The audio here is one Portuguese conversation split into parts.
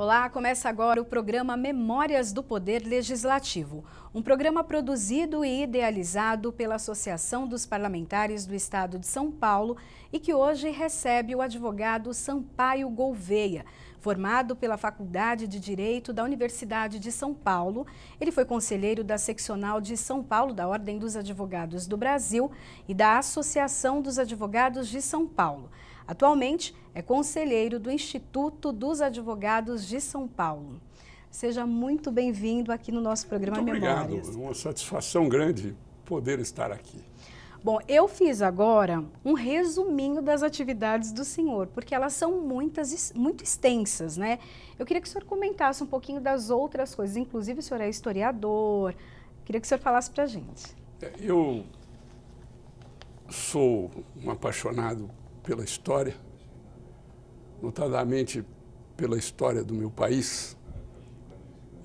Olá, começa agora o programa Memórias do Poder Legislativo, um programa produzido e idealizado pela Associação dos Parlamentares do Estado de São Paulo e que hoje recebe o advogado Sampaio Gouvêa. Formado pela Faculdade de Direito da Universidade de São Paulo, ele foi conselheiro da Seccional de São Paulo da Ordem dos Advogados do Brasil e da Associação dos Advogados de São Paulo. Atualmente, é conselheiro do Instituto dos Advogados de São Paulo. Seja muito bem-vindo aqui no nosso programa Memórias. Muito obrigado, uma satisfação grande poder estar aqui. Bom, eu fiz agora um resuminho das atividades do senhor, porque elas são muito extensas, né? Eu queria que o senhor comentasse um pouquinho das outras coisas, inclusive o senhor é historiador, queria que o senhor falasse pra gente. Eu sou um apaixonado pela história, notadamente pela história do meu país,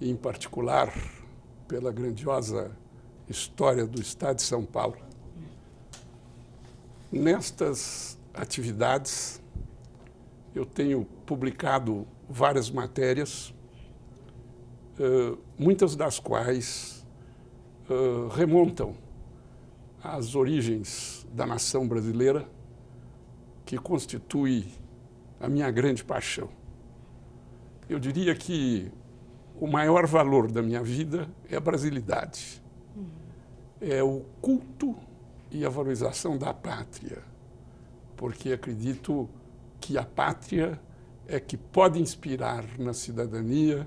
e em particular pela grandiosa história do Estado de São Paulo. Nestas atividades, eu tenho publicado várias matérias, muitas das quais remontam às origens da nação brasileira, que constitui a minha grande paixão. Eu diria que o maior valor da minha vida é a brasilidade. É o culto e a valorização da pátria, porque acredito que a pátria é que pode inspirar na cidadania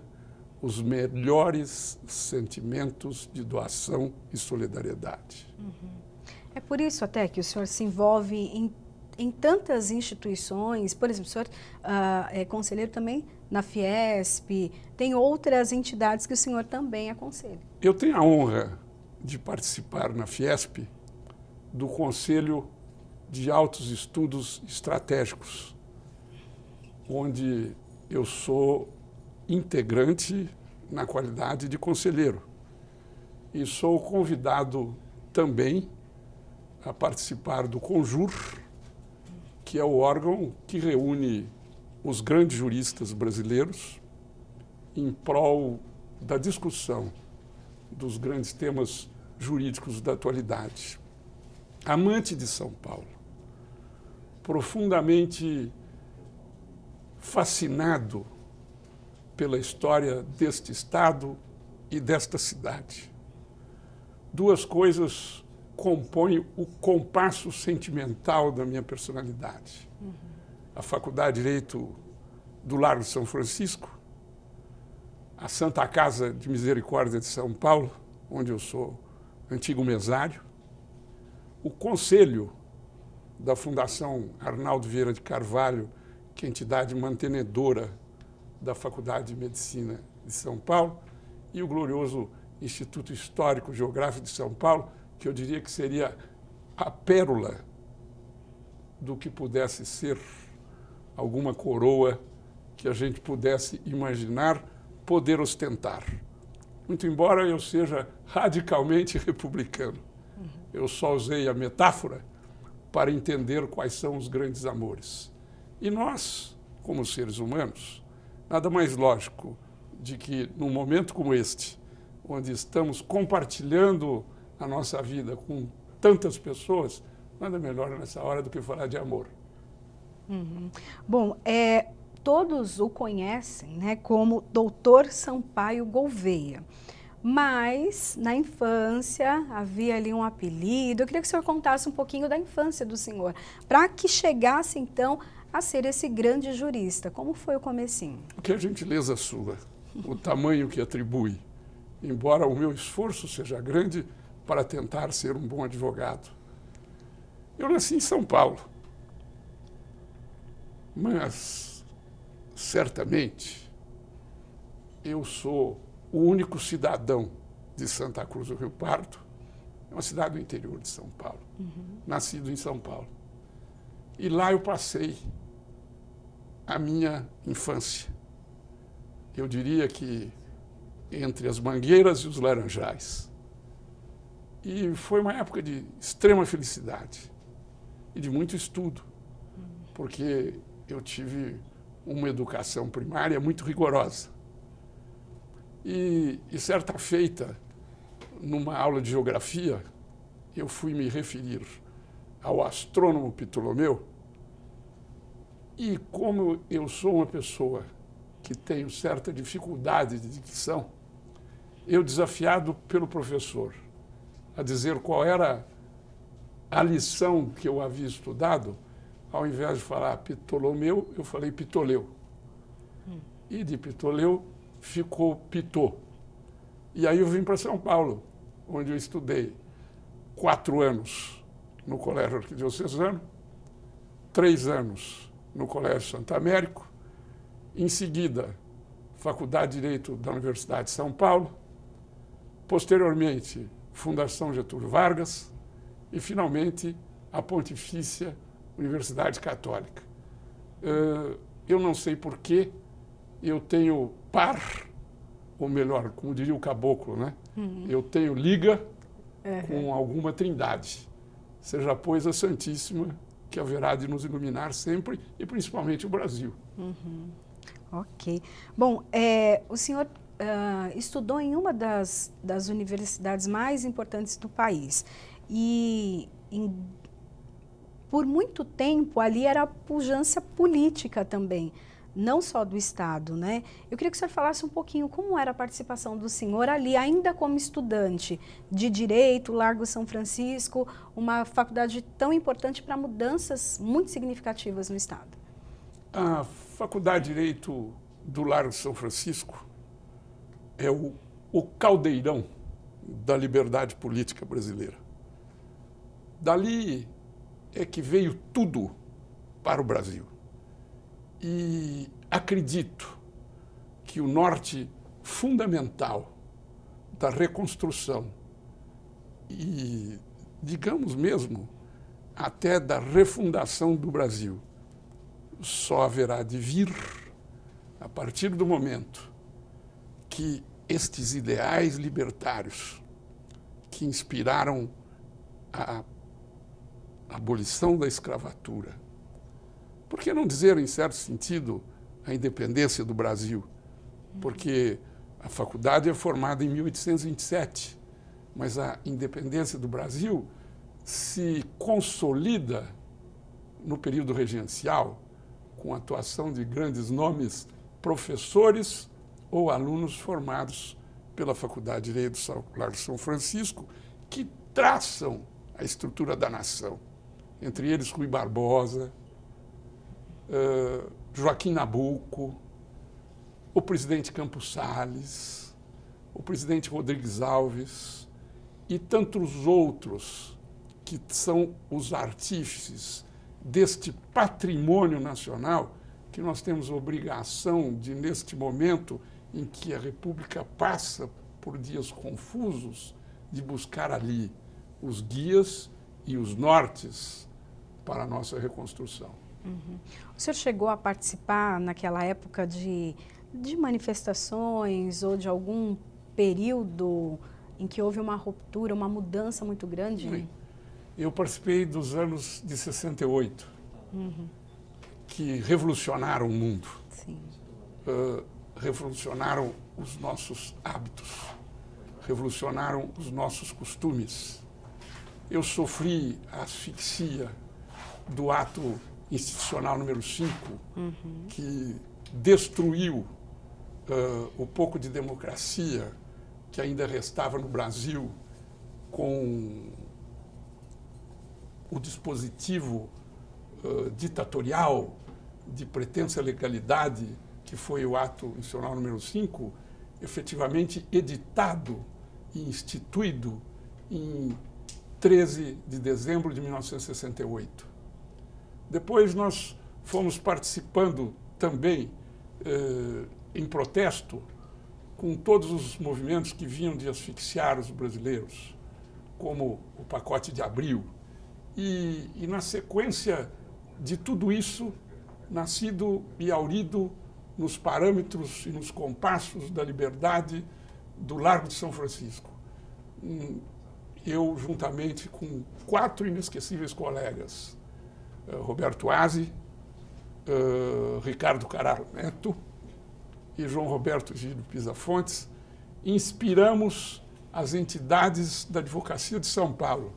os melhores sentimentos de doação e solidariedade. É por isso até que o senhor se envolve em tantas instituições, por exemplo, o senhor é conselheiro também na Fiesp, tem outras entidades que o senhor também aconselha. Eu tenho a honra de participar na Fiesp do Conselho de Altos Estudos Estratégicos, onde eu sou integrante na qualidade de conselheiro. E sou convidado também a participar do CONJUR, que é o órgão que reúne os grandes juristas brasileiros em prol da discussão dos grandes temas jurídicos da atualidade. Amante de São Paulo, profundamente fascinado pela história deste estado e desta cidade. Duas coisas compõem o compasso sentimental da minha personalidade. A Faculdade de Direito do Largo de São Francisco, a Santa Casa de Misericórdia de São Paulo, onde eu sou antigo mesário, o Conselho da Fundação Arnaldo Vieira de Carvalho, que é a entidade mantenedora da Faculdade de Medicina de São Paulo, e o glorioso Instituto Histórico Geográfico de São Paulo, que eu diria que seria a pérola do que pudesse ser alguma coroa que a gente pudesse imaginar poder ostentar. Muito embora eu seja radicalmente republicano. Eu só usei a metáfora para entender quais são os grandes amores. E nós, como seres humanos, nada mais lógico de que, num momento como este, onde estamos compartilhando a nossa vida com tantas pessoas, nada melhor nessa hora do que falar de amor. Bom, todos o conhecem, né, como Doutor Sampaio Gouvêa, mas na infância havia ali um apelido. Eu queria que o senhor contasse um pouquinho da infância do senhor, para que chegasse então a ser esse grande jurista. Como foi o comecinho? Que a gentileza sua, o tamanho que atribui, embora o meu esforço seja grande para tentar ser um bom advogado. Eu nasci em São Paulo, mas certamente eu sou o único cidadão de Santa Cruz do Rio Pardo, é uma cidade do interior de São Paulo, nascido em São Paulo. E lá eu passei a minha infância. Eu diria que entre as mangueiras e os laranjais. E foi uma época de extrema felicidade e de muito estudo, porque eu tive uma educação primária muito rigorosa. E certa feita, numa aula de geografia, eu fui me referir ao astrônomo Ptolomeu, e como eu sou uma pessoa que tenho certa dificuldade de dicção, eu, desafiado pelo professor a dizer qual era a lição que eu havia estudado, ao invés de falar Ptolomeu, eu falei Ptoleu. E de Ptoleu ficou Pitô. E aí eu vim para São Paulo, onde eu estudei 4 anos no Colégio Arquidiocesano, 3 anos no Colégio Santo Américo, em seguida, Faculdade de Direito da Universidade de São Paulo, posteriormente, Fundação Getúlio Vargas e, finalmente, a Pontifícia Universidade Católica. Eu não sei por que eu tenho par, ou melhor, como diria o caboclo, né? Eu tenho liga com alguma trindade, seja pois a Santíssima, que haverá de nos iluminar sempre, e principalmente o Brasil. Ok. Bom, o senhor estudou em uma das universidades mais importantes do país. E por muito tempo ali era a pujança política também, não só do Estado, né? Eu queria que o senhor falasse um pouquinho como era a participação do senhor ali, ainda como estudante de Direito, Largo São Francisco, uma faculdade tão importante para mudanças muito significativas no Estado. A Faculdade de Direito do Largo São Francisco é o caldeirão da liberdade política brasileira. Dali é que veio tudo para o Brasil. E acredito que o norte fundamental da reconstrução e, digamos mesmo, até da refundação do Brasil, só haverá de vir a partir do momento que estes ideais libertários que inspiraram a abolição da escravatura, por que não dizer, em certo sentido, a independência do Brasil? Porque a faculdade é formada em 1827, mas a independência do Brasil se consolida no período regencial, com a atuação de grandes nomes, professores ou alunos formados pela Faculdade de Direito do Largo São Francisco, que traçam a estrutura da nação. Entre eles, Rui Barbosa, Joaquim Nabuco, o presidente Campos Salles, o presidente Rodrigues Alves e tantos outros que são os artífices deste patrimônio nacional que nós temos obrigação de, neste momento em que a República passa por dias confusos, de buscar ali os guias e os nortes para a nossa reconstrução. O senhor chegou a participar naquela época de manifestações ou de algum período em que houve uma ruptura, uma mudança muito grande? Sim. Eu participei dos anos de 68, que revolucionaram o mundo. Sim. Revolucionaram os nossos hábitos, revolucionaram os nossos costumes. Eu sofri a asfixia do ato institucional número 5, que destruiu o pouco de democracia que ainda restava no Brasil com o dispositivo ditatorial de pretensa legalidade, que foi o ato institucional número 5, efetivamente editado e instituído em 13 de dezembro de 1968. Depois nós fomos participando também em protesto com todos os movimentos que vinham de asfixiar os brasileiros, como o Pacote de Abril. E na sequência de tudo isso, nascido e aurido nos parâmetros e nos compassos da liberdade do Largo de São Francisco. Eu, juntamente com 4 inesquecíveis colegas, Roberto Aze, Ricardo Carraro Neto e João Roberto Gílio Pisa Fontes, inspiramos as entidades da Advocacia de São Paulo.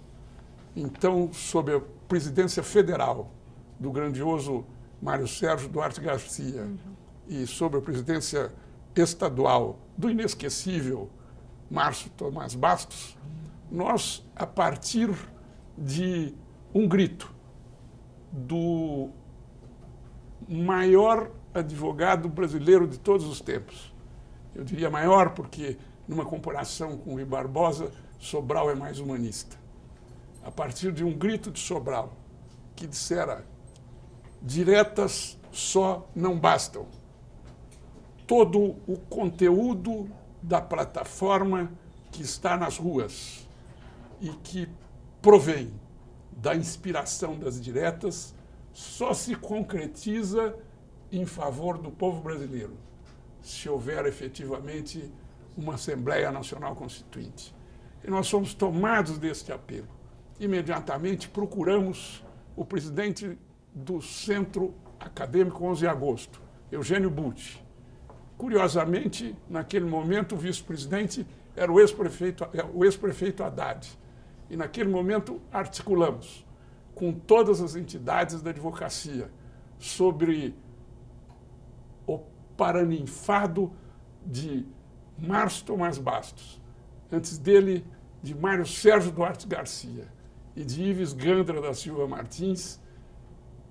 Então, sob a presidência federal do grandioso Mário Sérgio Duarte Garcia e sob a presidência estadual do inesquecível Márcio Tomás Bastos, nós, a partir de um grito do maior advogado brasileiro de todos os tempos, eu diria maior porque, numa comparação com Rui Barbosa, Sobral é mais humanista. A partir de um grito de Sobral, que dissera: diretas só não bastam. Todo o conteúdo da plataforma que está nas ruas e que provém da inspiração das diretas só se concretiza em favor do povo brasileiro, se houver efetivamente uma Assembleia Nacional Constituinte. E nós somos tomados deste apelo. Imediatamente procuramos o presidente do Centro Acadêmico 11 de Agosto, Eugênio Butti. Curiosamente, naquele momento, o vice-presidente era o ex-prefeito Haddad. E naquele momento articulamos com todas as entidades da advocacia sobre o paraninfado de Márcio Tomás Bastos, antes dele de Mário Sérgio Duarte Garcia e de Ives Gandra da Silva Martins.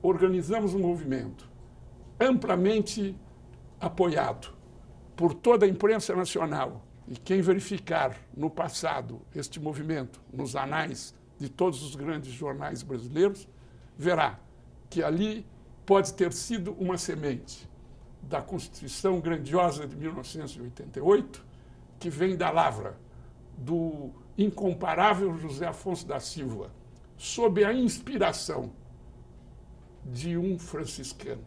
Organizamos um movimento amplamente apoiado por toda a imprensa nacional. E quem verificar no passado este movimento, nos anais de todos os grandes jornais brasileiros, verá que ali pode ter sido uma semente da Constituição grandiosa de 1988, que vem da lavra do incomparável José Afonso da Silva, sob a inspiração de um franciscano,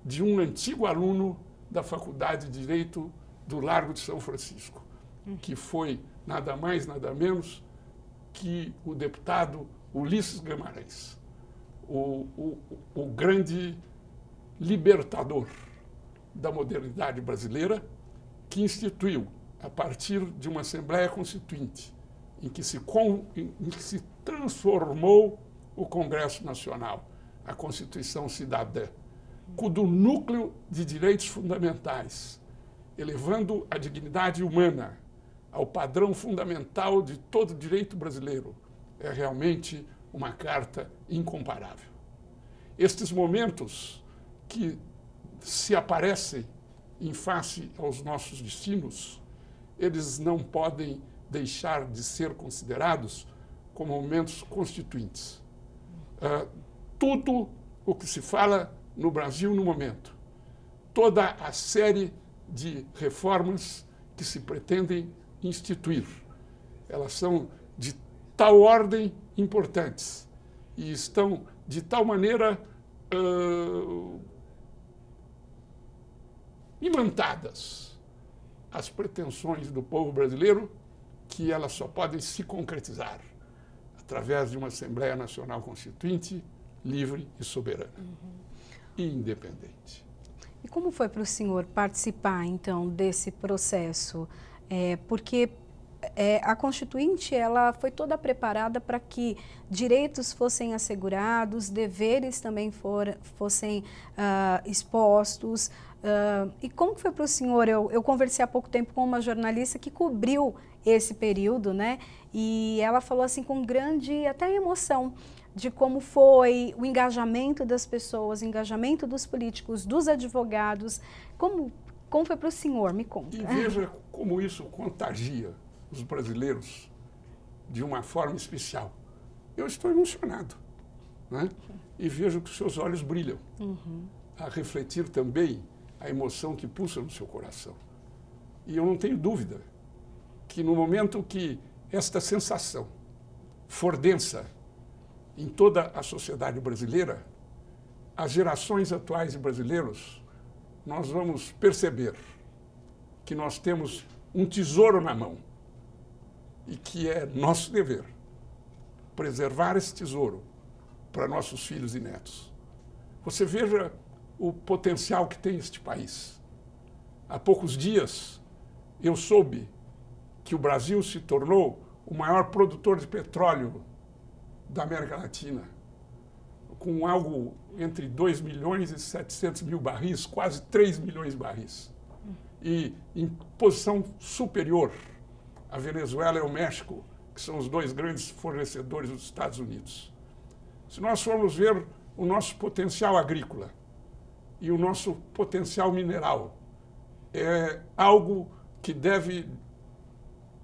de um antigo aluno da Faculdade de Direito do Largo de São Francisco, que foi nada mais, nada menos que o deputado Ulisses Guimarães, o grande libertador da modernidade brasileira, que instituiu, a partir de uma Assembleia Constituinte, em que se transformou o Congresso Nacional, a Constituição Cidadã, do núcleo de direitos fundamentais, elevando a dignidade humana ao padrão fundamental de todo direito brasileiro. É realmente uma carta incomparável. Estes momentos que se aparecem em face aos nossos destinos, eles não podem deixar de ser considerados como momentos constituintes. Tudo o que se fala no Brasil no momento, toda a série de reformas que se pretendem instituir, elas são de tal ordem importantes e estão de tal maneira imantadas às pretensões do povo brasileiro, que elas só podem se concretizar através de uma Assembleia Nacional Constituinte livre e soberana e independente. E como foi para o senhor participar, então, desse processo? Porque a Constituinte ela foi toda preparada para que direitos fossem assegurados, deveres também fossem expostos. E como foi para o senhor? Eu conversei há pouco tempo com uma jornalista que cobriu esse período, né? E ela falou assim com grande até emoção de como foi o engajamento das pessoas, o engajamento dos políticos, dos advogados. Como foi para o senhor? Me conta. E veja como isso contagia os brasileiros de uma forma especial. Eu estou emocionado, né? E vejo que os seus olhos brilham, a refletir também a emoção que pulsa no seu coração. E eu não tenho dúvida que no momento que esta sensação for densa em toda a sociedade brasileira, as gerações atuais de brasileiros, nós vamos perceber que nós temos um tesouro na mão e que é nosso dever preservar esse tesouro para nossos filhos e netos. Você veja o potencial que tem este país. Há poucos dias eu soube que o Brasil se tornou o maior produtor de petróleo da América Latina, com algo entre 2 milhões e 700 mil barris, quase 3 milhões de barris. E em posição superior a Venezuela e o México, que são os dois grandes fornecedores dos Estados Unidos. Se nós formos ver o nosso potencial agrícola e o nosso potencial mineral, é algo que deve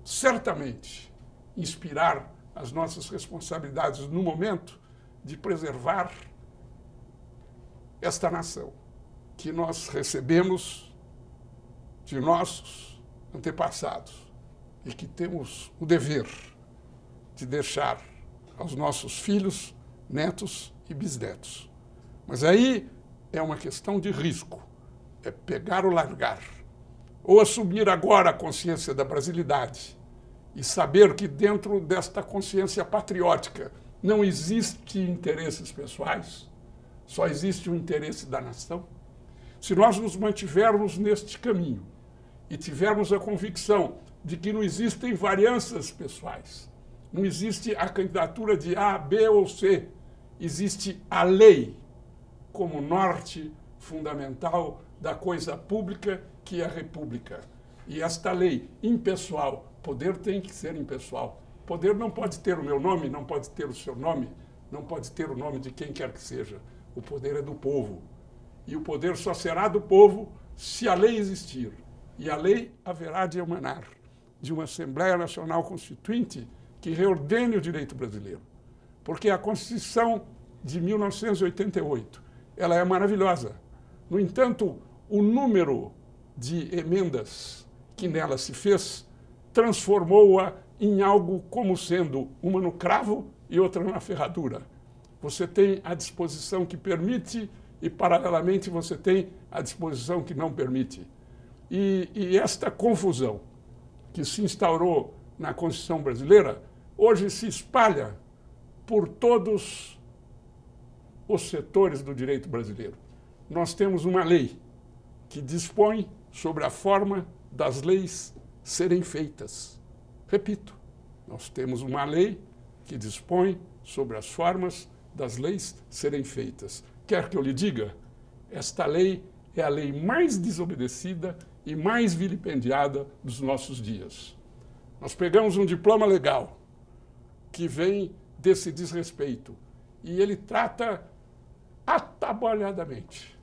certamente inspirar as nossas responsabilidades no momento de preservar esta nação que nós recebemos de nossos antepassados e que temos o dever de deixar aos nossos filhos, netos e bisnetos. Mas aí é uma questão de risco, é pegar ou largar. Ou assumir agora a consciência da brasilidade e saber que dentro desta consciência patriótica não existe interesses pessoais, só existe o interesse da nação. Se nós nos mantivermos neste caminho e tivermos a convicção de que não existem varianças pessoais, não existe a candidatura de A, B ou C, existe a lei como norte fundamental da coisa pública, que é a república. E esta lei impessoal, poder tem que ser impessoal. Poder não pode ter o meu nome, não pode ter o seu nome, não pode ter o nome de quem quer que seja. O poder é do povo. E o poder só será do povo se a lei existir. E a lei haverá de emanar de uma Assembleia Nacional Constituinte que reordene o direito brasileiro. Porque a Constituição de 1988, ela é maravilhosa. No entanto, o número de emendas que nela se fez transformou-a em algo como sendo uma no cravo e outra na ferradura. Você tem a disposição que permite e, paralelamente, você tem a disposição que não permite. E esta confusão que se instaurou na Constituição brasileira, hoje se espalha por todos os setores do direito brasileiro. Nós temos uma lei que dispõe sobre a forma das leis serem feitas. Repito, nós temos uma lei que dispõe sobre as formas das leis serem feitas. Quer que eu lhe diga, esta lei é a lei mais desobedecida e mais vilipendiada dos nossos dias. Nós pegamos um diploma legal que vem desse desrespeito e ele trata atabalhadamente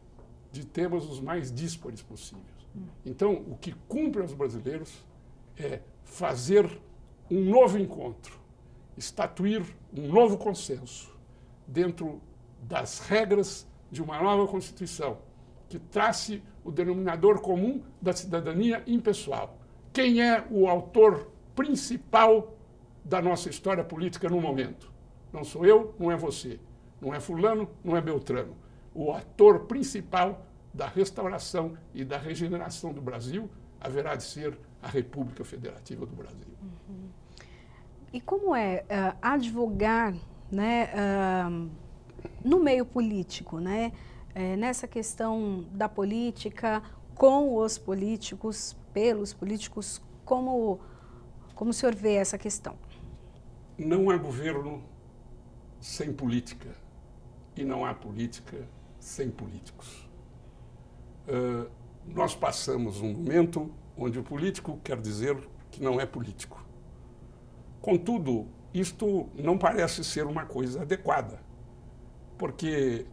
de temas os mais díspares possíveis. Então, o que cumpre aos brasileiros é fazer um novo encontro, estatuir um novo consenso dentro das regras de uma nova Constituição que trace o denominador comum da cidadania impessoal. Quem é o autor principal da nossa história política no momento? Não sou eu, não é você, não é fulano, não é Beltrano. O ator principal da restauração e da regeneração do Brasil haverá de ser a República Federativa do Brasil. Uhum. E como é advogar, né, no meio político, né, nessa questão da política, com os políticos, pelos políticos, como o senhor vê essa questão? Não há governo sem política e não há política sem políticos. Nós passamos um momento onde o político quer dizer que não é político. Contudo, isto não parece ser uma coisa adequada, porque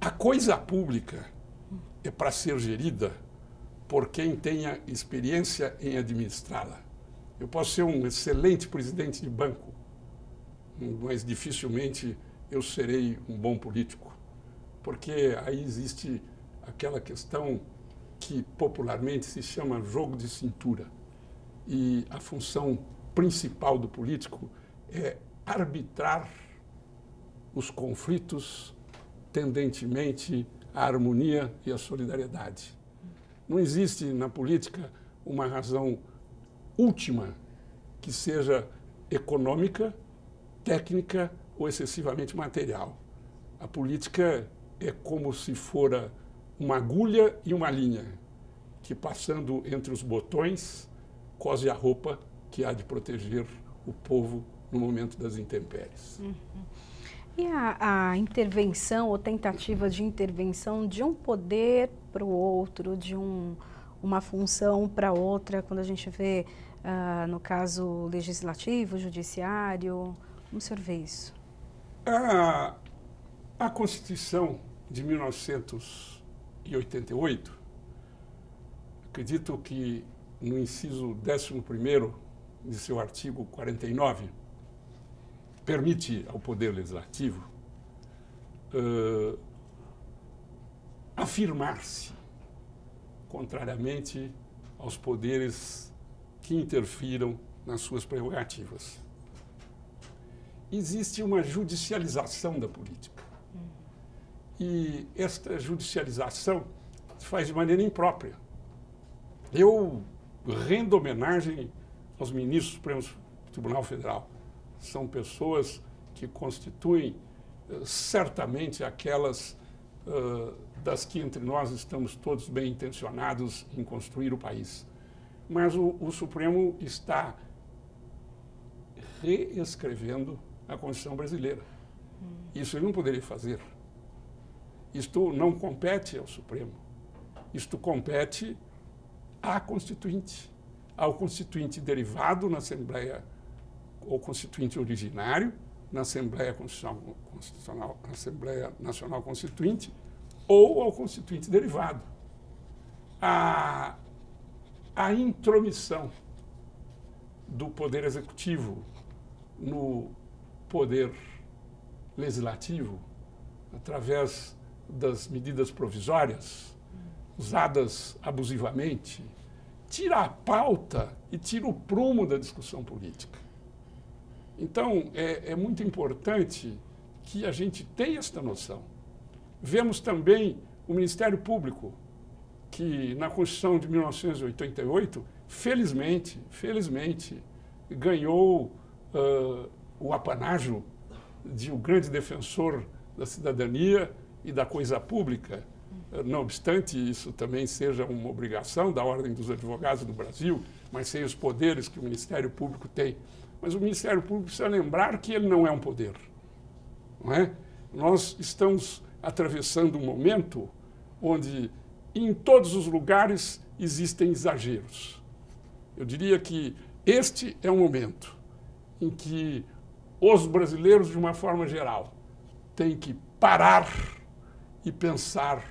a coisa pública é para ser gerida por quem tenha experiência em administrá-la. Eu posso ser um excelente presidente de banco, mas dificilmente eu serei um bom político, porque aí existe aquela questão que popularmente se chama jogo de cintura. E a função principal do político é arbitrar os conflitos tendentemente à harmonia e à solidariedade. Não existe na política uma razão última que seja econômica, técnica ou excessivamente material. A política é como se fora uma agulha e uma linha, que passando entre os botões, cose a roupa que há de proteger o povo no momento das intempéries. E a intervenção ou tentativa de intervenção de um poder para o outro, de uma função para outra, quando a gente vê, no caso legislativo, judiciário, como o senhor vê isso? A Constituição de 1988, acredito que no inciso 11º de seu artigo 49, permite ao Poder Legislativo afirmar-se contrariamente aos poderes que interfiram nas suas prerrogativas. Existe uma judicialização da política. E esta judicialização se faz de maneira imprópria. Eu rendo homenagem aos ministros do Supremo Tribunal Federal. São pessoas que constituem certamente aquelas das que entre nós estamos todos bem intencionados em construir o país. Mas o Supremo está reescrevendo a Constituição brasileira. Isso ele não poderia fazer. Isto não compete ao Supremo. Isto compete à Constituinte, ao Constituinte derivado na Assembleia, ou Constituinte originário, na Assembleia Constitucional, na Assembleia Nacional Constituinte, ou ao Constituinte derivado. A intromissão do Poder Executivo no Poder Legislativo, através das medidas provisórias, usadas abusivamente, tira a pauta e tira o prumo da discussão política. Então, é muito importante que a gente tenha esta noção. Vemos também o Ministério Público, que na Constituição de 1988, felizmente, ganhou o apanágio de um grande defensor da cidadania e da coisa pública. Não obstante isso também seja uma obrigação da Ordem dos Advogados do Brasil, mas sem os poderes que o Ministério Público tem. Mas o Ministério Público precisa lembrar que ele não é um poder, não é? Nós estamos atravessando um momento onde em todos os lugares existem exageros. Eu diria que este é um momento em que os brasileiros, de uma forma geral, têm que parar e pensar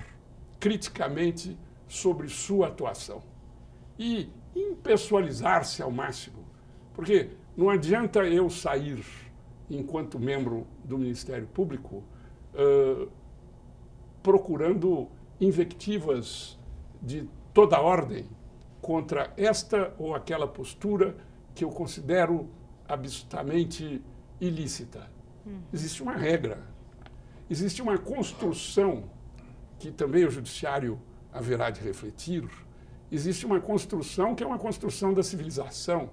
criticamente sobre sua atuação e impessoalizar-se ao máximo. Porque não adianta eu sair, enquanto membro do Ministério Público, procurando invectivas de toda ordem contra esta ou aquela postura que eu considero absolutamente ilícita. Existe uma regra, existe uma construção que também o Judiciário haverá de refletir, existe uma construção que é uma construção da civilização.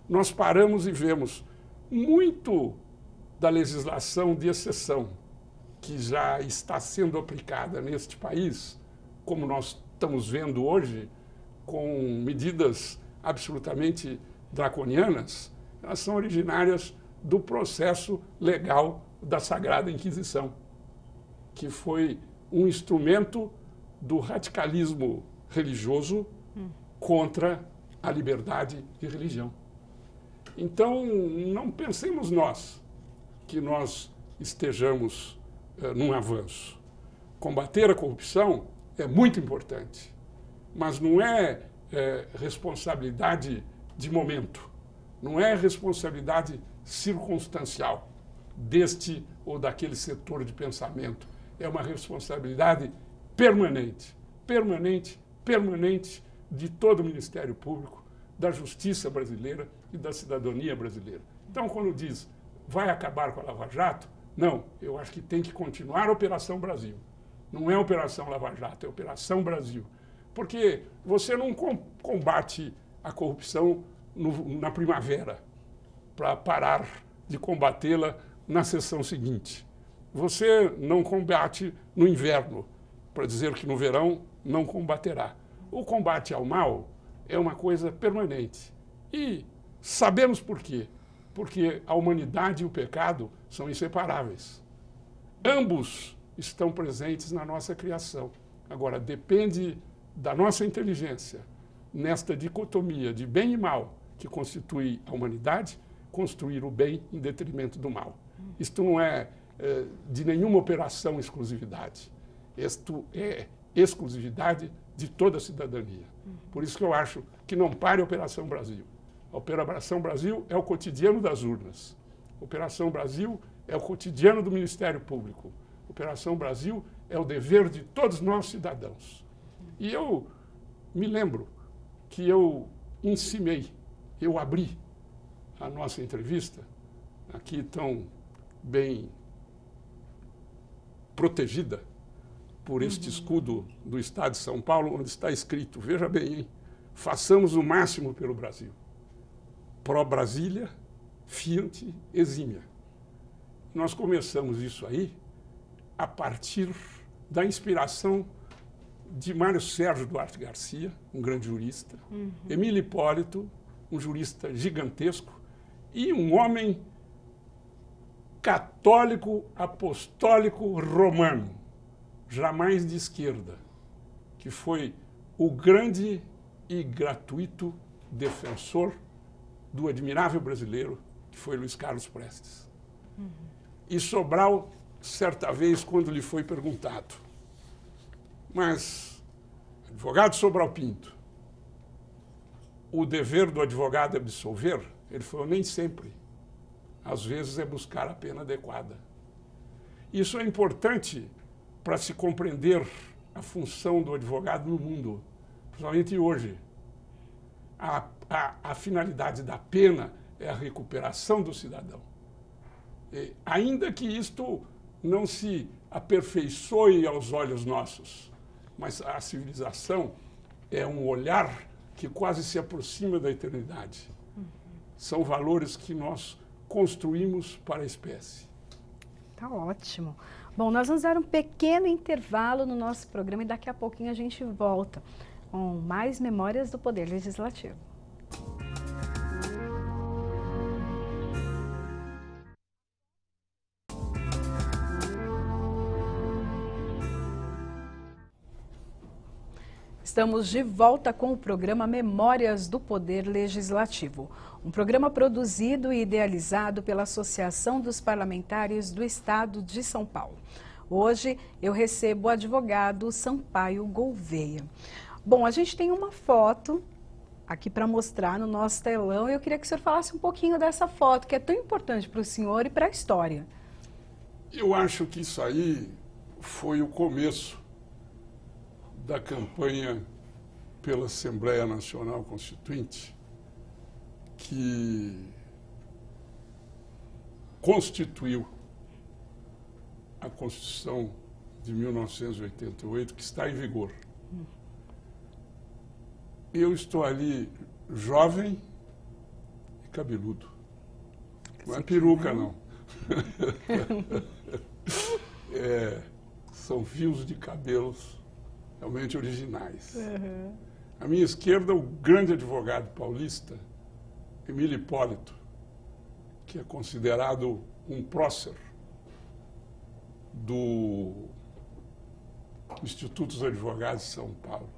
Nós paramos e vemos muito da legislação de exceção que já está sendo aplicada neste país, como nós estamos vendo hoje, com medidas absolutamente draconianas, elas são originárias do processo legal da Sagrada Inquisição, que foi um instrumento do radicalismo religioso contra a liberdade de religião. Então, não pensemos nós que nós estejamos num avanço. Combater a corrupção é muito importante, mas não é responsabilidade de momento, não é responsabilidade circunstancial deste ou daquele setor de pensamento. É uma responsabilidade permanente de todo o Ministério Público, da Justiça brasileira e da cidadania brasileira. Então, quando diz, vai acabar com a Lava Jato, não, eu acho que tem que continuar a Operação Brasil. Não é Operação Lava Jato, é Operação Brasil. Porque você não combate a corrupção na primavera para parar de combatê-la na sessão seguinte. Você não combate no inverno, para dizer que no verão não combaterá. O combate ao mal é uma coisa permanente. E sabemos por quê. Porque a humanidade e o pecado são inseparáveis. Ambos estão presentes na nossa criação. Agora, depende da nossa inteligência, nesta dicotomia de bem e mal que constitui a humanidade, construir o bem em detrimento do mal. Isto não é de nenhuma operação exclusividade. Isto é exclusividade de toda a cidadania. Por isso que eu acho que não pare a Operação Brasil. A Operação Brasil é o cotidiano das urnas. A Operação Brasil é o cotidiano do Ministério Público. A Operação Brasil é o dever de todos nós cidadãos. E eu me lembro que eu encimei, eu abri a nossa entrevista, aqui tão bem protegida por este escudo do Estado de São Paulo, onde está escrito, veja bem, hein? Façamos o máximo pelo Brasil. Pró-Brasília, Fiat, exímia. Nós começamos isso aí a partir da inspiração de Mário Sérgio Duarte Garcia, um grande jurista, Emílio Hipólito, um jurista gigantesco, e um homem católico, apostólico, romano, jamais de esquerda, que foi o grande e gratuito defensor do admirável brasileiro, que foi Luiz Carlos Prestes. E Sobral, certa vez, quando lhe foi perguntado, mas, advogado Sobral Pinto, o dever do advogado é absolver? Ele falou, nem sempre. Às vezes é buscar a pena adequada. Isso é importante para se compreender a função do advogado no mundo, principalmente hoje. A finalidade da pena é a recuperação do cidadão. E, ainda que isto não se aperfeiçoe aos olhos nossos, mas a civilização é um olhar que quase se aproxima da eternidade. São valores que nós construímos para a espécie. Tá ótimo. Bom, nós vamos dar um pequeno intervalo no nosso programa e daqui a pouquinho a gente volta com mais Memórias do Poder Legislativo. Estamos de volta com o programa Memórias do Poder Legislativo, um programa produzido e idealizado pela Associação dos Parlamentares do Estado de São Paulo. Hoje eu recebo o advogado Sampaio Gouveia. Bom, a gente tem uma foto aqui para mostrar no nosso telão e eu queria que o senhor falasse um pouquinho dessa foto, que é tão importante para o senhor e para a história. Eu acho que isso aí foi o começo da campanha pela Assembleia Nacional Constituinte, que constituiu a Constituição de 1988, que está em vigor. Eu estou ali jovem e cabeludo. Não é peruca, não. São fios de cabelos realmente originais. À minha esquerda, o grande advogado paulista, Emílio Hipólito, que é considerado um prócer do Instituto dos Advogados de São Paulo.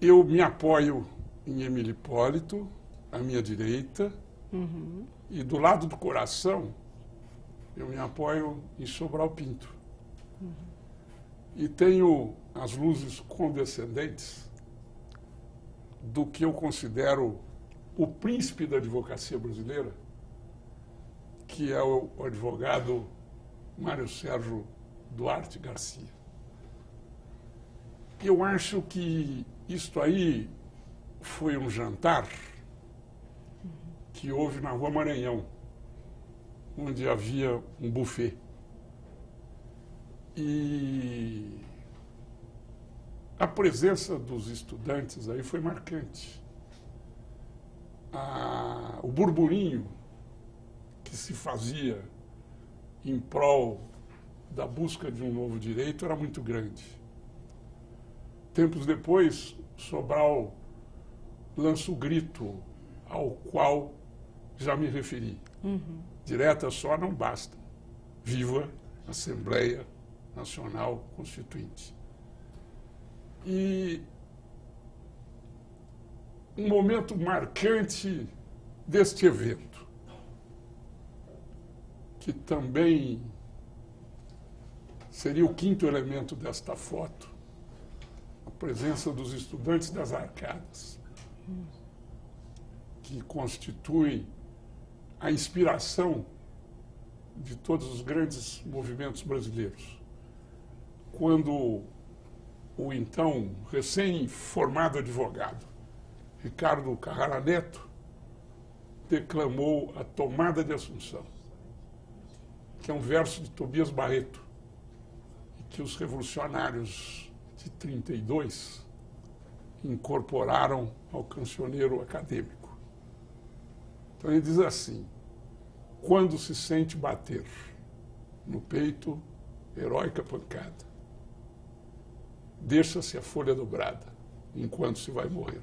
Eu me apoio em Emílio Hipólito, à minha direita, e do lado do coração, eu me apoio em Sobral Pinto. E tenho as luzes condescendentes do que eu considero o príncipe da advocacia brasileira, que é o advogado Mário Sérgio Duarte Garcia. Eu acho que isto aí foi um jantar que houve na Rua Maranhão, onde havia um buffet. E a presença dos estudantes aí foi marcante. O burburinho que se fazia em prol da busca de um novo direito era muito grande. Tempos depois, Sobral lança o grito ao qual já me referi. Direta só não basta. Viva a Assembleia Nacional Constituinte. E um momento marcante deste evento, que também seria o quinto elemento desta foto, a presença dos estudantes das Arcadas, que constituem a inspiração de todos os grandes movimentos brasileiros. Quando o então recém-formado advogado Ricardo Carrara Neto declamou a Tomada de Assunção, que é um verso de Tobias Barreto, e que os revolucionários de 32 incorporaram ao cancioneiro acadêmico. Então ele diz assim: quando se sente bater no peito, heróica pancada, deixa-se a folha dobrada enquanto se vai morrer.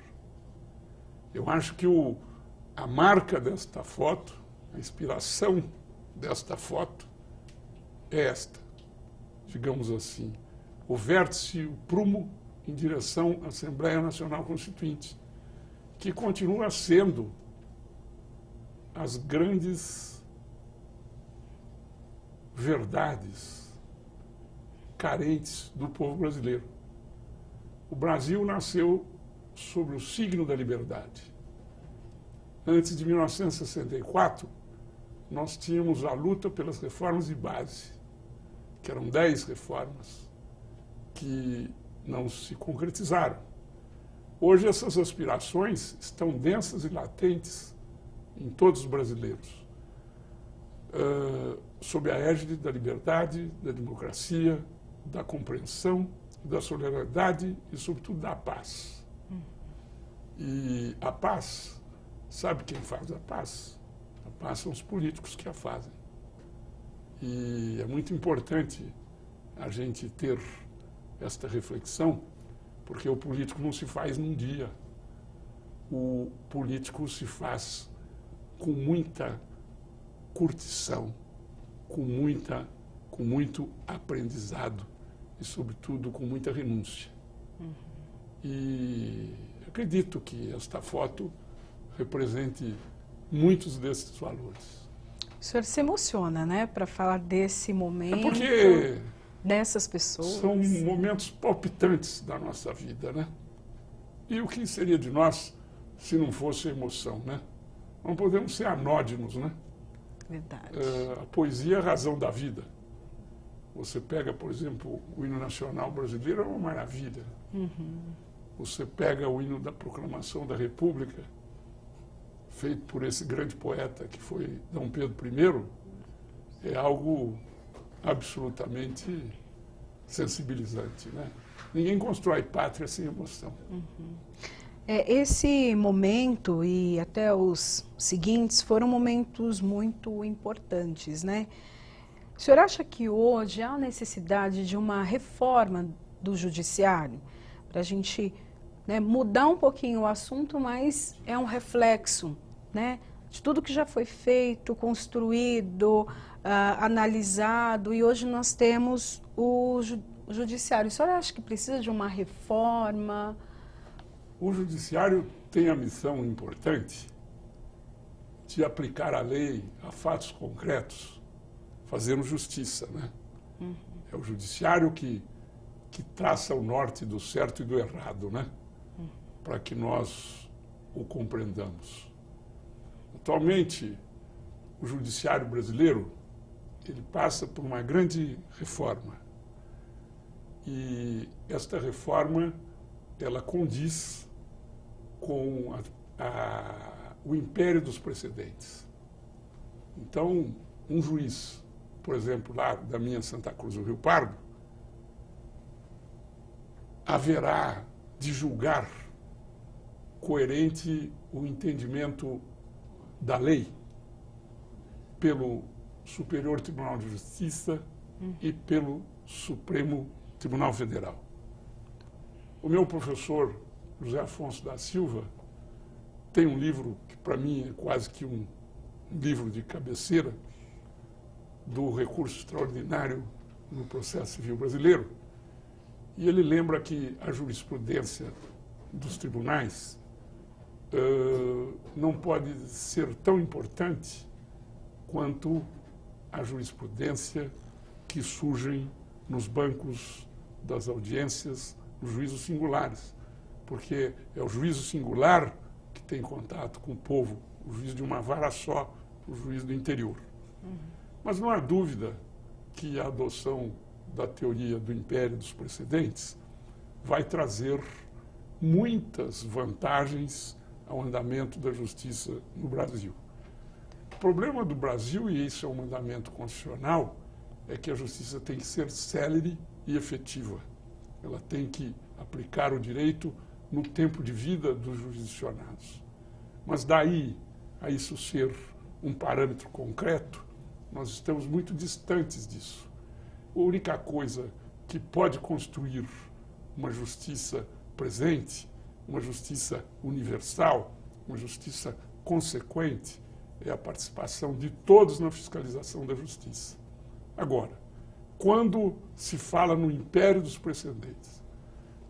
Eu acho que a marca desta foto, a inspiração desta foto é esta, digamos assim, o vértice, o prumo em direção à Assembleia Nacional Constituinte, que continua sendo as grandes verdades carentes do povo brasileiro. O Brasil nasceu sob o signo da liberdade. Antes de 1964, nós tínhamos a luta pelas reformas de base, que eram 10 reformas, que não se concretizaram. Hoje essas aspirações estão densas e latentes em todos os brasileiros, sob a égide da liberdade, da democracia, da compreensão, da solidariedade e, sobretudo, da paz. E a paz, sabe quem faz a paz? A paz são os políticos que a fazem. E é muito importante a gente ter esta reflexão, porque o político não se faz num dia. O político se faz com muita curtição, com muito aprendizado e, sobretudo, com muita renúncia. E acredito que esta foto represente muitos desses valores. O senhor se emociona, né, para falar desse momento, é porque dessas pessoas. São momentos palpitantes da nossa vida, né? E o que seria de nós se não fosse emoção, né? Não podemos ser anódinos, né? Verdade. A poesia é a razão da vida. Você pega, por exemplo, o hino nacional brasileiro, é uma maravilha. Você pega o hino da Proclamação da República, feito por esse grande poeta que foi Dom Pedro I, é algo absolutamente sensibilizante, né? Ninguém constrói pátria sem emoção. Esse momento e até os seguintes foram momentos muito importantes, né? O senhor acha que hoje há necessidade de uma reforma do judiciário? Para a gente, né, mudar um pouquinho o assunto, mas é um reflexo, né, de tudo que já foi feito, construído, analisado, e hoje nós temos o judiciário. O senhor acha que precisa de uma reforma? O judiciário tem a missão importante de aplicar a lei a fatos concretos, fazendo justiça, né? É o judiciário que traça o norte do certo e do errado, né? Para que nós o compreendamos. Atualmente, o judiciário brasileiro, ele passa por uma grande reforma. E esta reforma, ela condiz com o império dos precedentes. Então, um juiz, por exemplo, lá da minha Santa Cruz do Rio Pardo, haverá de julgar coerente o entendimento da lei pelo Superior Tribunal de Justiça e pelo Supremo Tribunal Federal. O meu professor, José Afonso da Silva, tem um livro que para mim é quase que um livro de cabeceira do recurso extraordinário no processo civil brasileiro. E ele lembra que a jurisprudência dos tribunais não pode ser tão importante quanto a jurisprudência que surgem nos bancos das audiências, nos juízos singulares, porque é o juízo singular que tem contato com o povo, o juiz de uma vara só, o juiz do interior. Mas não há dúvida que a adoção da teoria do império dos precedentes vai trazer muitas vantagens ao andamento da justiça no Brasil. O problema do Brasil, e isso é um mandamento constitucional, é que a justiça tem que ser célere e efetiva. Ela tem que aplicar o direito no tempo de vida dos jurisdicionados. Mas daí a isso ser um parâmetro concreto, nós estamos muito distantes disso. A única coisa que pode construir uma justiça presente, uma justiça universal, uma justiça consequente, é a participação de todos na fiscalização da justiça. Agora, quando se fala no império dos precedentes,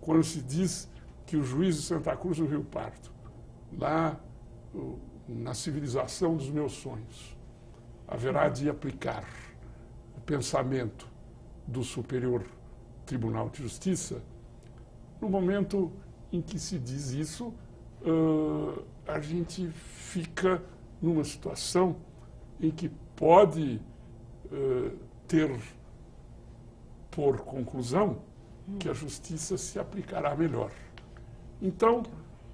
quando se diz que o juiz de Santa Cruz do Rio Pardo, lá na civilização dos meus sonhos, haverá de aplicar o pensamento do Superior Tribunal de Justiça, no momento em que se diz isso, a gente fica numa situação em que pode ter por conclusão que a justiça se aplicará melhor. Então,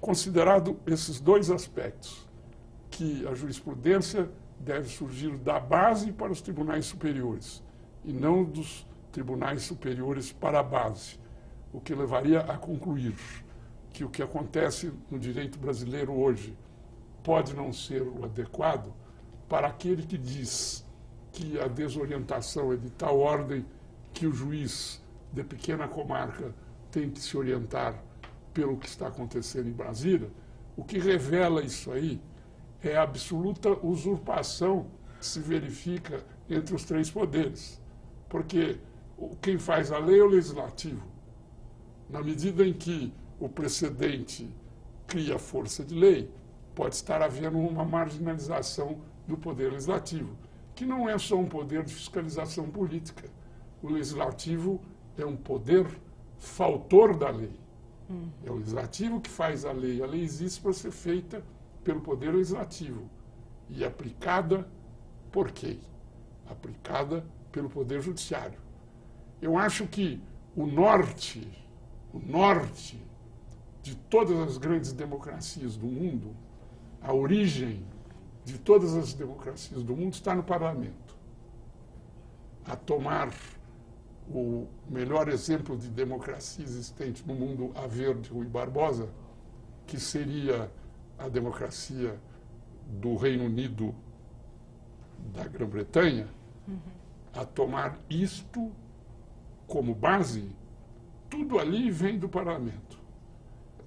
considerado esses dois aspectos, que a jurisprudência deve surgir da base para os tribunais superiores e não dos tribunais superiores para a base, o que levaria a concluir que o que acontece no direito brasileiro hoje pode não ser o adequado para aquele que diz que a desorientação é de tal ordem que o juiz de pequena comarca tem que se orientar pelo que está acontecendo em Brasília. O que revela isso aí é a absoluta usurpação que se verifica entre os três poderes. Porque quem faz a lei é o legislativo. Na medida em que o precedente cria força de lei, pode estar havendo uma marginalização do poder legislativo, que não é só um poder de fiscalização política. O legislativo é um poder fautor da lei. É o legislativo que faz a lei. A lei existe para ser feita pelo poder legislativo e aplicada por quem? Aplicada pelo poder judiciário. Eu acho que o norte de todas as grandes democracias do mundo, a origem de todas as democracias do mundo está no parlamento. A tomar o melhor exemplo de democracia existente no mundo a ver de Rui Barbosa, que seria a democracia do Reino Unido da Grã-Bretanha, a tomar isto como base, tudo ali vem do parlamento.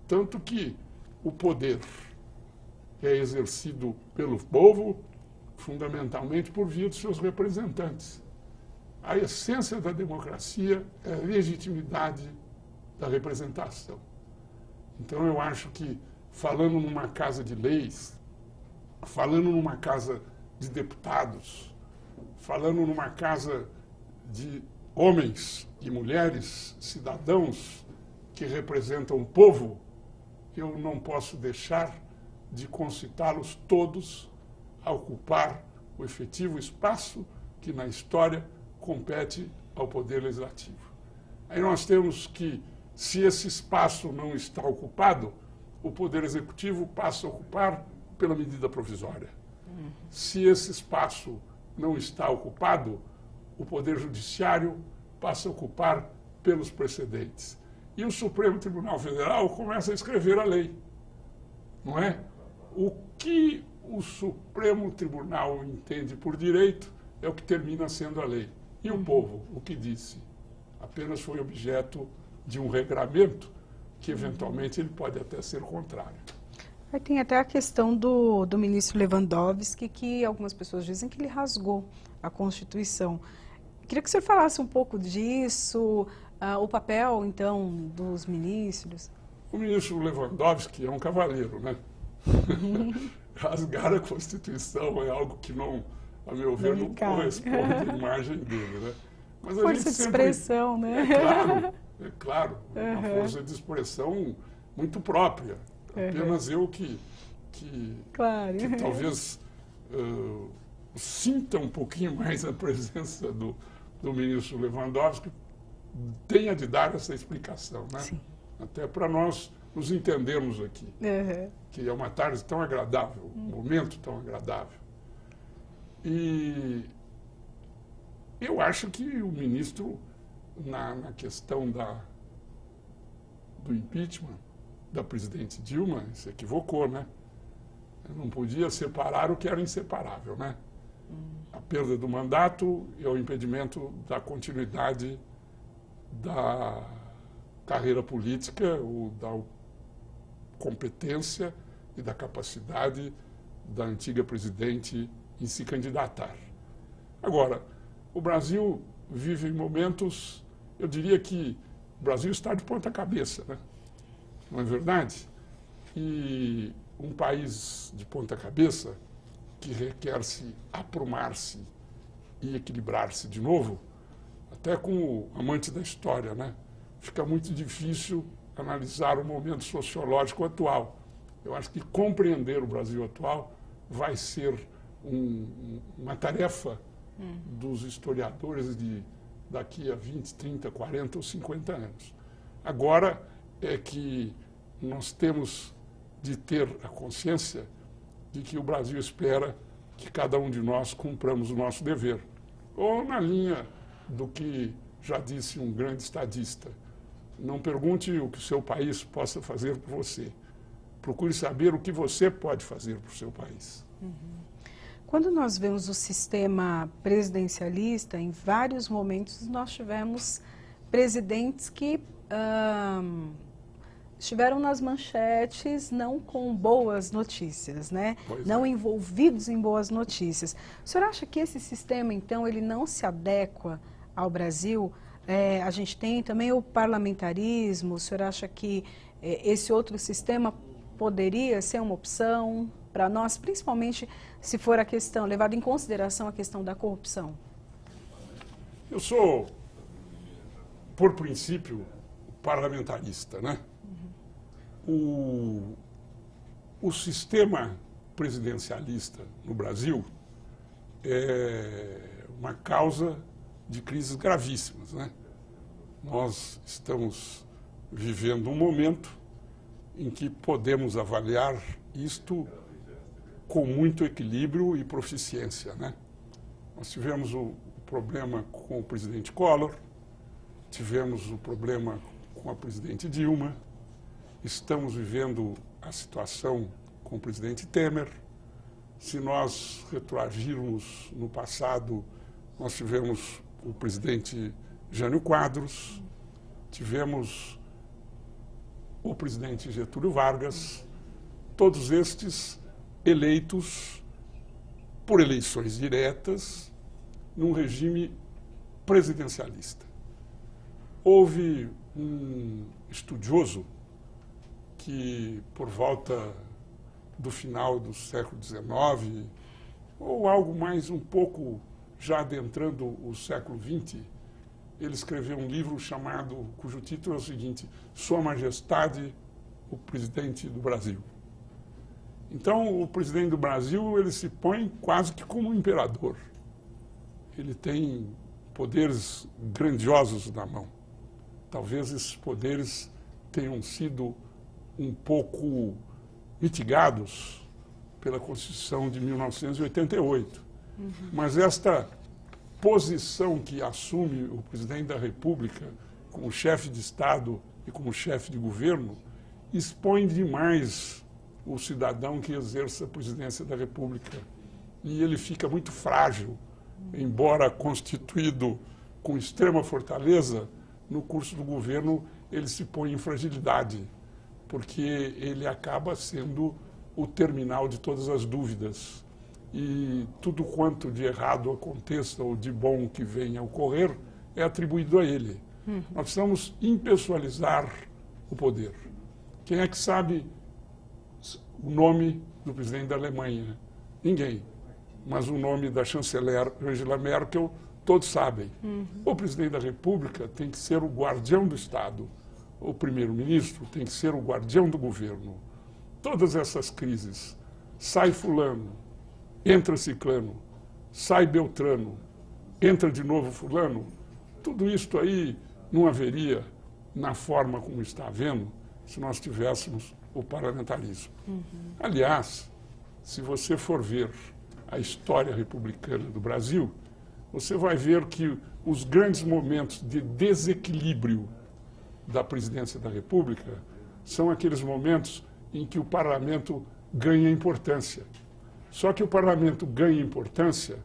Tanto que o poder é exercido pelo povo, fundamentalmente por via dos seus representantes. A essência da democracia é a legitimidade da representação. Então, eu acho que, falando numa casa de leis, falando numa casa de deputados, falando numa casa de homens e mulheres, cidadãos que representam o povo, eu não posso deixar de concitá-los todos a ocupar o efetivo espaço que na história compete ao Poder Legislativo. Aí nós temos que, se esse espaço não está ocupado, o Poder Executivo passa a ocupar pela medida provisória. Se esse espaço não está ocupado, o Poder Judiciário passa a ocupar pelos precedentes. E o Supremo Tribunal Federal começa a escrever a lei, não é? O que o Supremo Tribunal entende por direito é o que termina sendo a lei. E o povo, o que disse? Apenas foi objeto de um regramento que, eventualmente, ele pode até ser contrário. Aí tem até a questão do ministro Lewandowski, que algumas pessoas dizem que ele rasgou a Constituição. Queria que o senhor falasse um pouco disso, o papel, então, dos ministros. O ministro Lewandowski é um cavaleiro, né? Rasgar a Constituição é algo que não, a meu ver, não corresponde à imagem dele, né? Mas a força de expressão, né? É claro, uma força de expressão muito própria. Apenas eu que talvez sinta um pouquinho mais a presença do ministro Lewandowski, tenha de dar essa explicação, né? Sim. Até para nós nos entendermos aqui, que é uma tarde tão agradável, um momento tão agradável. E eu acho que o ministro, na questão do impeachment da presidente Dilma, se equivocou, né? Não podia separar o que era inseparável, né? A perda do mandato e o impedimento da continuidade da carreira política, ou da competência e da capacidade da antiga presidente em se candidatar. Agora, o Brasil vive momentos, eu diria que o Brasil está de ponta cabeça, né? Não é verdade? E um país de ponta cabeça que requer se aprumar-se e equilibrar-se de novo, até como amante da história, né? Fica muito difícil analisar o momento sociológico atual. Eu acho que compreender o Brasil atual vai ser uma tarefa dos historiadores daqui a 20, 30, 40 ou 50 anos. Agora é que nós temos de ter a consciência de que o Brasil espera que cada um de nós cumpramos o nosso dever. Ou na linha do que já disse um grande estadista, não pergunte o que o seu país possa fazer por você. Procure saber o que você pode fazer para o seu país. Quando nós vemos o sistema presidencialista, em vários momentos nós tivemos presidentes que estiveram nas manchetes não com boas notícias, né? Não envolvidos em boas notícias. O senhor acha que esse sistema, então, ele não se adequa ao Brasil? A gente tem também o parlamentarismo. O senhor acha que esse outro sistema poderia ser uma opção para nós, principalmente se for a questão, levado em consideração a questão da corrupção? Eu sou, por princípio, parlamentarista, né? O sistema presidencialista no Brasil é uma causa de crises gravíssimas, né? Nós estamos vivendo um momento em que podemos avaliar isto com muito equilíbrio e proficiência, né? Nós tivemos o problema com o presidente Collor, tivemos o problema com a presidente Dilma, estamos vivendo a situação com o presidente Temer. Se nós retroagirmos no passado, nós tivemos o presidente Jânio Quadros, tivemos o presidente Getúlio Vargas, todos estes eleitos por eleições diretas num regime presidencialista. Houve um estudioso que, por volta do final do século XIX, ou algo mais um pouco já adentrando o século XX, ele escreveu um livro cujo título é o seguinte: Sua Majestade, o Presidente do Brasil. Então, o presidente do Brasil, ele se põe quase que como um imperador. Ele tem poderes grandiosos na mão. Talvez esses poderes tenham sido um pouco mitigados pela Constituição de 1988. Mas esta posição que assume o presidente da República como chefe de Estado e como chefe de governo expõe demais o cidadão que exerce a presidência da República. E ele fica muito frágil embora constituído com extrema fortaleza, no curso do governo ele se põe em fragilidade, porque ele acaba sendo o terminal de todas as dúvidas. E tudo quanto de errado aconteça ou de bom que venha a ocorrer é atribuído a ele. Nós precisamos impessoalizar o poder. Quem é que sabe o nome do presidente da Alemanha? Ninguém. Mas o nome da chanceler Angela Merkel, todos sabem. O presidente da República tem que ser o guardião do Estado. O primeiro-ministro tem que ser o guardião do governo. Todas essas crises, sai fulano, entra ciclano, sai beltrano, entra de novo fulano, tudo isto aí não haveria na forma como está havendo se nós tivéssemos o parlamentarismo. Aliás, se você for ver a história republicana do Brasil, você vai ver que os grandes momentos de desequilíbrio da presidência da República são aqueles momentos em que o parlamento ganha importância. Só que o parlamento ganha importância,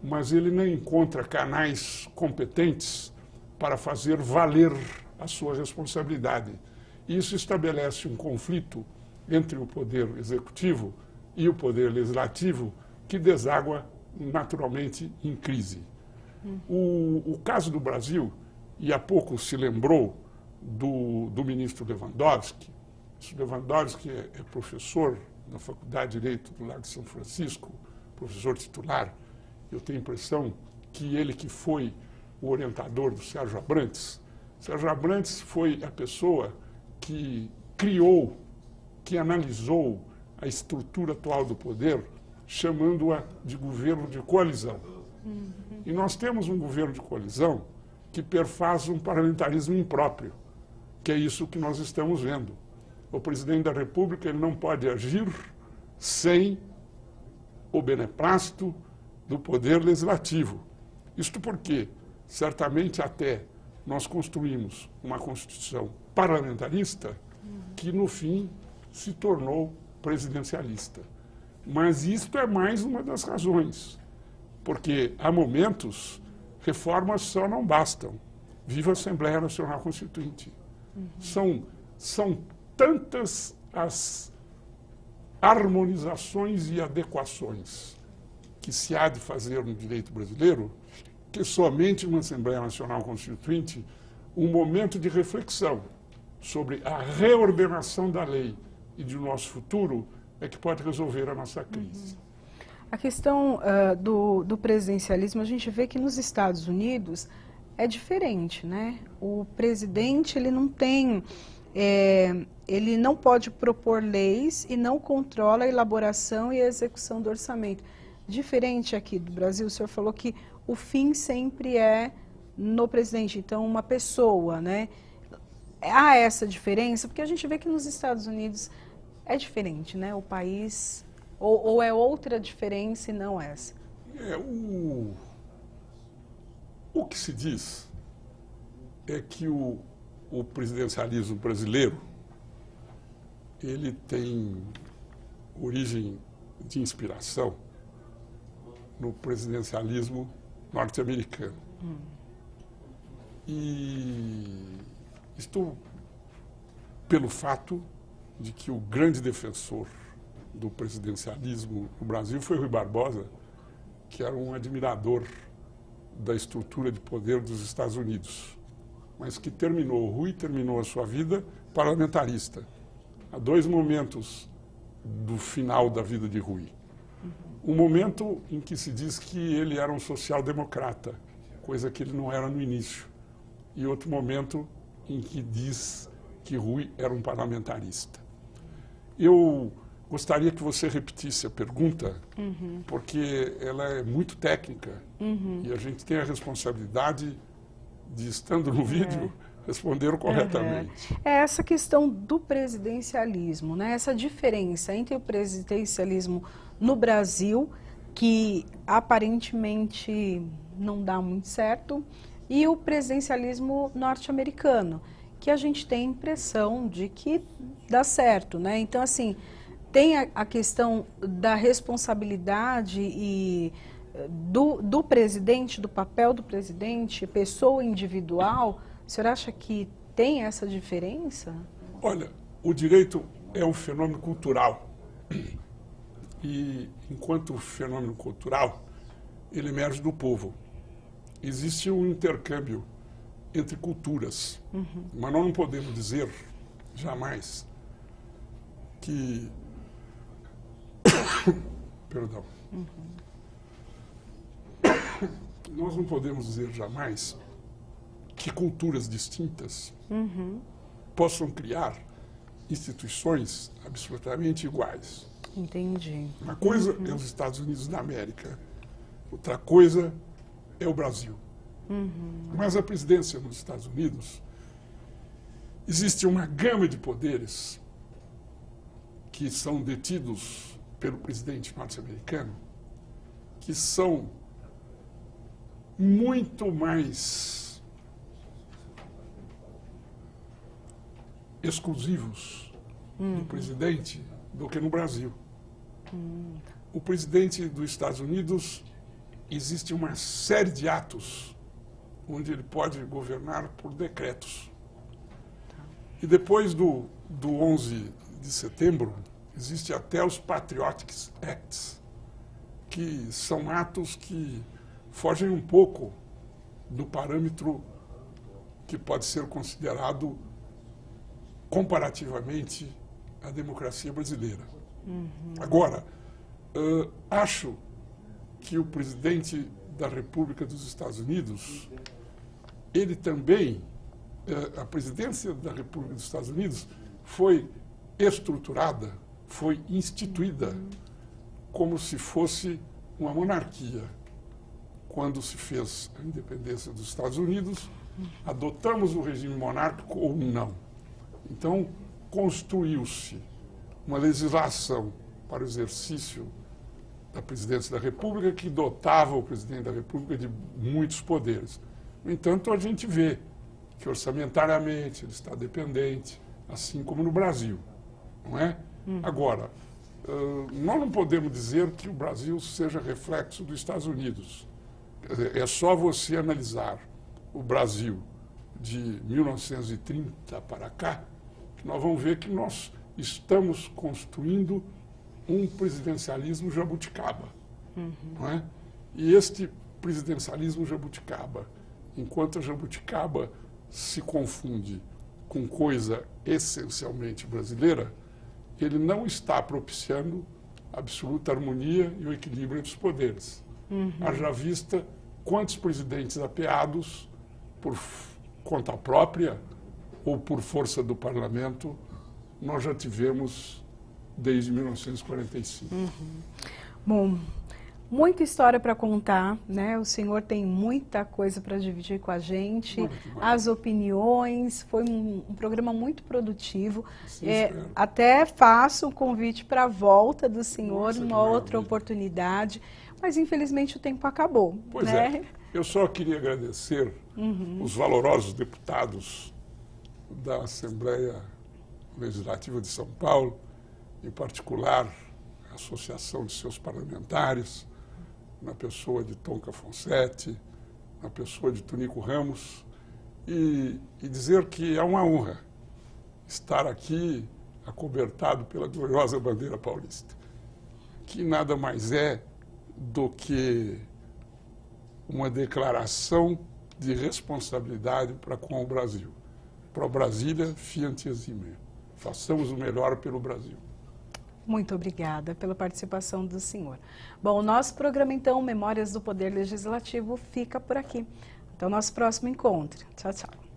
mas ele não encontra canais competentes para fazer valer a sua responsabilidade. Isso estabelece um conflito entre o poder executivo e o poder legislativo que deságua naturalmente em crise. O caso do Brasil, e há pouco se lembrou do ministro Lewandowski. O Lewandowski é professor na Faculdade de Direito do Largo de São Francisco, professor titular. Eu tenho a impressão que ele que foi o orientador do Sérgio Abrantes. Sérgio Abrantes foi a pessoa que criou, que analisou a estrutura atual do poder, chamando-a de governo de coalizão. E nós temos um governo de coalizão que perfaz um parlamentarismo impróprio, que é isso que nós estamos vendo. O presidente da República ele não pode agir sem o beneplácito do poder legislativo. Isto porque, certamente, até nós construímos uma Constituição parlamentarista que, no fim, se tornou presidencialista. Mas isto é mais uma das razões, porque, há momentos, reformas só não bastam. Viva a Assembleia Nacional Constituinte. São tantas as harmonizações e adequações que se há de fazer no direito brasileiro, que somente uma Assembleia Nacional Constituinte, um momento de reflexão sobre a reordenação da lei e do nosso futuro, é que pode resolver a nossa crise. A questão do presidencialismo, a gente vê que nos Estados Unidos é diferente, né? O presidente, ele não tem... ele não pode propor leis e não controla a elaboração e a execução do orçamento. Diferente aqui do Brasil, o senhor falou que o fim sempre é no presidente, então uma pessoa, né? Há essa diferença, porque a gente vê que nos Estados Unidos é diferente, né? O país, ou é outra diferença e não essa? O que se diz é que o presidencialismo brasileiro, ele tem origem de inspiração no presidencialismo norte-americano. E isto pelo fato de que o grande defensor do presidencialismo no Brasil foi Rui Barbosa, que era um admirador da estrutura de poder dos Estados Unidos, mas que Rui terminou a sua vida parlamentarista. Há dois momentos do final da vida de Rui. Um momento em que se diz que ele era um social-democrata, coisa que ele não era no início. E outro momento em que diz que Rui era um parlamentarista. Eu gostaria que você repetisse a pergunta, porque ela é muito técnica e a gente tem a responsabilidade de, estando no vídeo, responder corretamente. É essa questão do presidencialismo, né? Essa diferença entre o presidencialismo no Brasil, que aparentemente não dá muito certo, e o presidencialismo norte-americano, que a gente tem a impressão de que dá certo, né? Então, assim, tem a questão da responsabilidade e do presidente, do papel do presidente, pessoa individual, o senhor acha que tem essa diferença? Olha, o direito é um fenômeno cultural. E, enquanto fenômeno cultural, ele emerge do povo. Existe um intercâmbio entre culturas, mas nós não podemos dizer jamais que... Perdão. Nós não podemos dizer jamais que culturas distintas possam criar instituições absolutamente iguais. Entendi. Uma coisa é os Estados Unidos da América, outra coisa é o Brasil. Mas a presidência nos Estados Unidos, existe uma gama de poderes que são detidos pelo presidente norte-americano, que são muito mais exclusivos do presidente do que no Brasil. O presidente dos Estados Unidos, existe uma série de atos onde ele pode governar por decretos. E depois do 11 de setembro, existe até os Patriotic Acts, que são atos que fogem um pouco do parâmetro que pode ser considerado comparativamente à democracia brasileira. Agora, acho que o presidente da República dos Estados Unidos, ele também, a presidência da República dos Estados Unidos foi estruturada, foi instituída como se fosse uma monarquia. Quando se fez a independência dos Estados Unidos, adotamos o regime monárquico ou não. Então, construiu-se uma legislação para o exercício da presidência da República que dotava o presidente da República de muitos poderes. No entanto, a gente vê que orçamentariamente ele está dependente, assim como no Brasil, não é? Agora, nós não podemos dizer que o Brasil seja reflexo dos Estados Unidos. É só você analisar o Brasil de 1930 para cá, que nós vamos ver que nós estamos construindo um presidencialismo jabuticaba. Não é? E este presidencialismo jabuticaba, enquanto a jabuticaba se confunde com coisa essencialmente brasileira, ele não está propiciando a absoluta harmonia e o equilíbrio entre os poderes. Haja vista quantos presidentes apeados por conta própria ou por força do parlamento nós já tivemos desde 1945. Bom, muita história para contar, né? O senhor tem muita coisa para dividir com a gente, as opiniões, foi um programa muito produtivo. Até faço um convite para a volta do senhor, uma outra oportunidade, mas infelizmente o tempo acabou. Pois né? Eu só queria agradecer os valorosos deputados da Assembleia Legislativa de São Paulo, em particular a Associação de seus parlamentares, na pessoa de Tonka Fonsetti, na pessoa de Tunico Ramos, e dizer que é uma honra estar aqui acobertado pela gloriosa bandeira paulista, que nada mais é do que uma declaração de responsabilidade para com o Brasil. Pro Brasília, fiat exime. Façamos o melhor pelo Brasil. Muito obrigada pela participação do senhor. Bom, o nosso programa, então, Memórias do Poder Legislativo, fica por aqui. Até o nosso próximo encontro. Tchau, tchau.